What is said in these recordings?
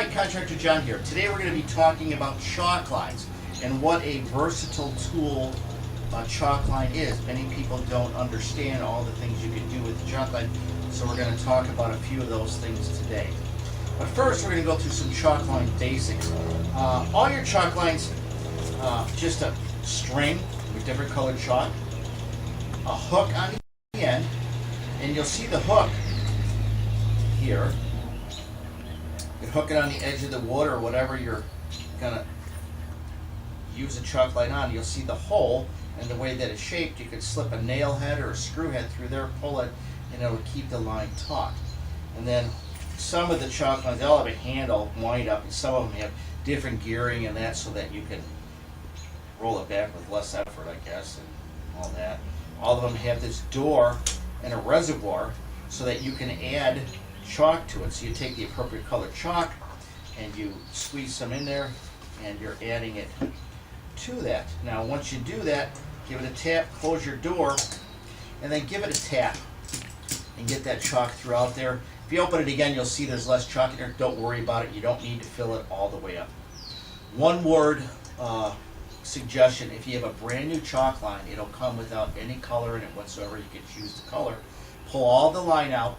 Hi, Contractor John here. Today we're going to be talking about chalk lines and what a versatile tool a chalk line is. Many people don't understand all the things you can do with the chalk line, so we're going to talk about a few of those things today. But first, we're going to go through some chalk line basics. All your chalk lines, just a string with different colored chalk, a hook on the end, and you'll see the hook here. You hook it on the edge of the wood or whatever you're gonna use a chalk line on. You'll see the hole, and the way that it's shaped, you could slip a nail head or a screw head through there, pull it, and it'll keep the line taut. And then some of the chalk lines, they all have a handle, wind up, and some of them have different gearing and that, so that you can roll it back with less effort, I guess, and all that. All of them have this door and a reservoir so that you can add chalk to it. So you take the appropriate colored chalk and you squeeze some in there and you're adding it to that. Now once you do that, give it a tap, close your door, and then give it a tap and get that chalk throughout there. If you open it again, you'll see there's less chalk in there. Don't worry about it. You don't need to fill it all the way up. One word suggestion: if you have a brand new chalk line, it'll come without any color in it whatsoever. You can choose the color. Pull all the line out,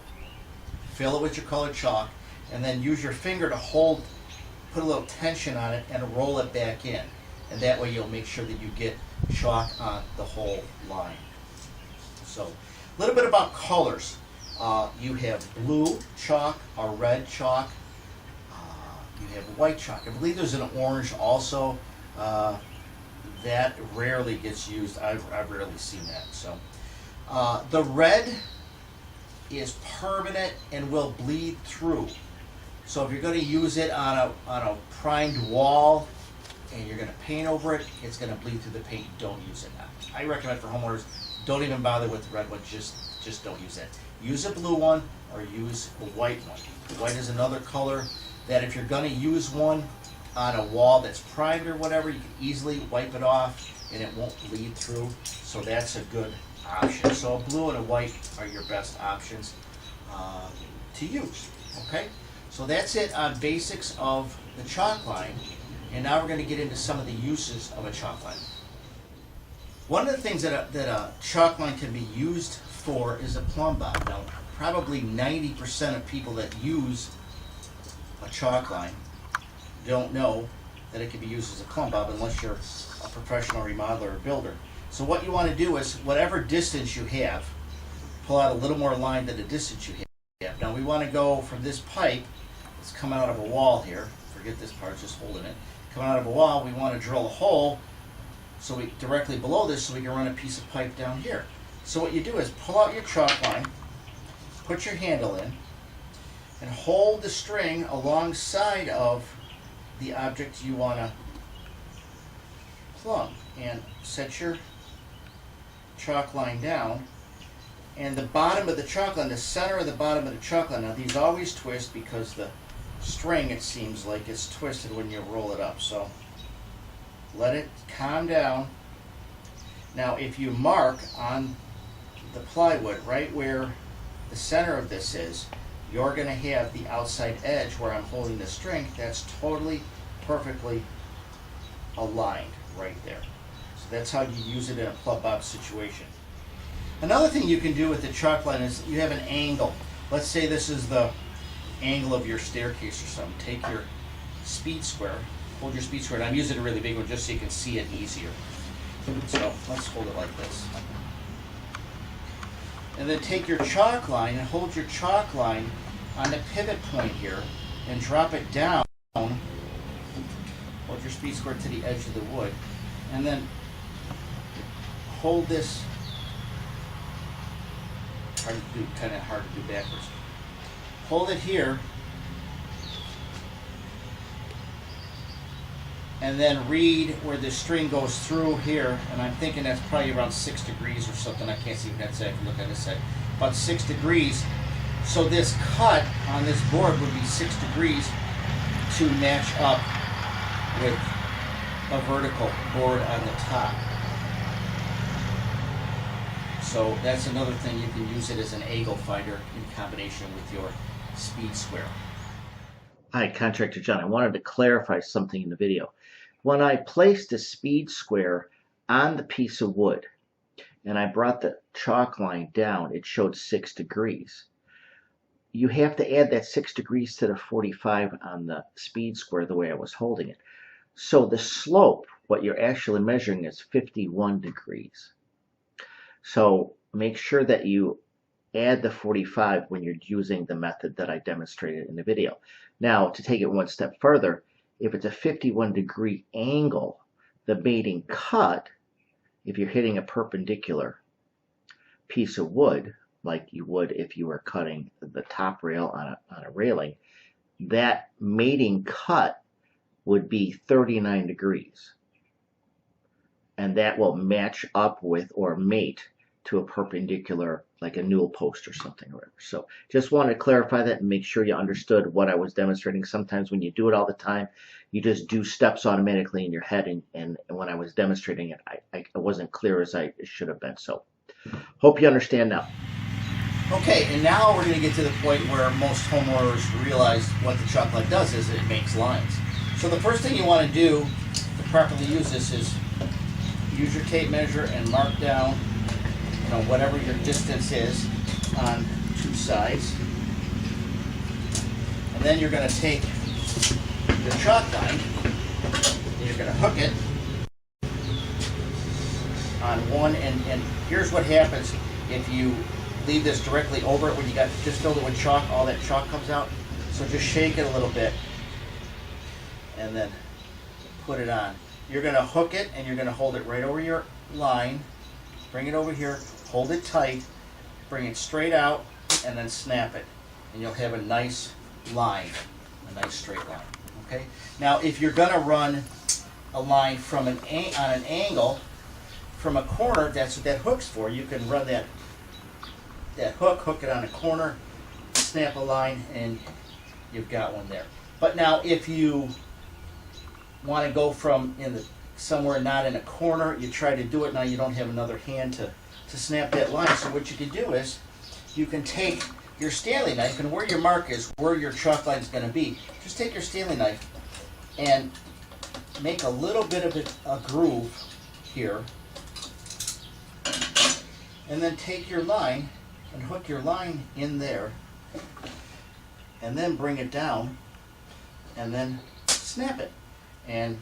fill it with your colored chalk, and then use your finger to hold, put a little tension on it, and roll it back in. And that way you'll make sure that you get chalk on the whole line. So, a little bit about colors. You have blue chalk, a red chalk, you have white chalk. I believe there's an orange also. That rarely gets used. I've rarely seen that. So, the red is permanent and will bleed through. So if you're going to use it on a primed wall and you're going to paint over it, it's going to bleed through the paint. Don't use it now. I recommend for homeowners, don't even bother with the red one. Just don't use it. Use a blue one or use a white one. White is another color that if you're going to use one on a wall that's primed or whatever, you can easily wipe it off and it won't bleed through. So that's a good option. So a blue and a white are your best options to use. Okay, so that's it on basics of the chalk line, and now we're going to get into some of the uses of a chalk line. One of the things that a chalk line can be used for is a Plumb Bob. Now, probably 90% of people that use a chalk line don't know that it can be used as a Plumb Bob unless you're a professional remodeler or builder. So what you want to do is, whatever distance you have, pull out a little more line than the distance you have. Now we want to go from this pipe, it's coming out of a wall here, forget this part, just holding it, coming out of a wall, we want to drill a hole so we directly below this so we can run a piece of pipe down here. So what you do is pull out your chalk line, put your handle in, and hold the string alongside of the object you want to plumb, and set your chalk line down, and the bottom of the chalk line, the center of the bottom of the chalk line, now these always twist because the string, it seems like, is twisted when you roll it up, so let it calm down. Now if you mark on the plywood right where the center of this is, you're going to have the outside edge where I'm holding the string, that's totally, perfectly aligned right there. So that's how you use it in a Plumb Bob situation. Another thing you can do with the chalk line is you have an angle. Let's say this is the angle of your staircase or something. Take your speed square, hold your speed square, and I'm using a really big one just so you can see it easier. So let's hold it like this. And then take your chalk line and hold your chalk line on the pivot point here and drop it down. Hold your speed square to the edge of the wood, and then hold this, hard to do, kind of hard to do backwards. Hold it here, and then read where the string goes through here, and I'm thinking that's probably around 6 degrees or something. I can't see what that said. I can look at this side. About 6 degrees. So this cut on this board would be 6 degrees to match up with a vertical board on the top. So that's another thing. You can use it as an angle finder in combination with your speed square. Hi, Contractor John. I wanted to clarify something in the video. When I placed a speed square on the piece of wood and I brought the chalk line down, it showed 6 degrees. You have to add that 6 degrees to the 45 on the speed square the way I was holding it. So the slope, what you're actually measuring, is 51 degrees. So make sure that you add the 45 when you're using the method that I demonstrated in the video. Now, to take it one step further, if it's a 51-degree angle, the mating cut, if you're hitting a perpendicular piece of wood, like you would if you were cutting the top rail on a railing, that mating cut would be 39 degrees. And that will match up with or mate to a perpendicular, like a newel post or something or whatever. So just want to clarify that and make sure you understood what I was demonstrating. Sometimes when you do it all the time, you just do steps automatically in your head, and when I was demonstrating it, I wasn't clear as I should have been. So hope you understand now. Okay, and now we're going to get to the point where most homeowners realize what the chalkline does is it makes lines. So the first thing you want to do to properly use this is use your tape measure and mark down, whatever your distance is on 2 sides. And then you're going to take your chalk line and you're going to hook it on one, and here's what happens if you leave this directly over it when you just filled it with chalk, all that chalk comes out. So just shake it a little bit and then put it on. You're going to hook it and you're going to hold it right over your line, bring it over here, hold it tight, bring it straight out, and then snap it. And you'll have a nice line, a nice straight line. Okay. Now, if you're going to run a line from on an angle from a corner, that's what that hook's for. You can run that hook it on a corner, snap a line, and you've got one there. But now, if you want to go from somewhere not in a corner, you try to do it, now you don't have another hand to snap that line. So what you can do is you can take your Stanley knife, and where your mark is, where your chalk line is going to be, just take your Stanley knife and make a little bit of a groove here, and then take your line and hook your line in there, and then bring it down, and then snap it. And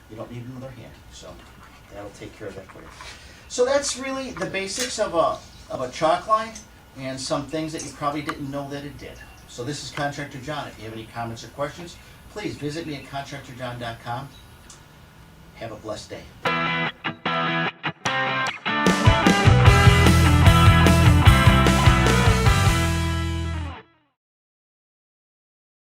you don't need another hand, so that'll take care of that for you. So that's really the basics of a chalk line, and some things that you probably didn't know that it did. So this is Contractor John. If you have any comments or questions, please visit me at contractorjohn.com. Have a blessed day.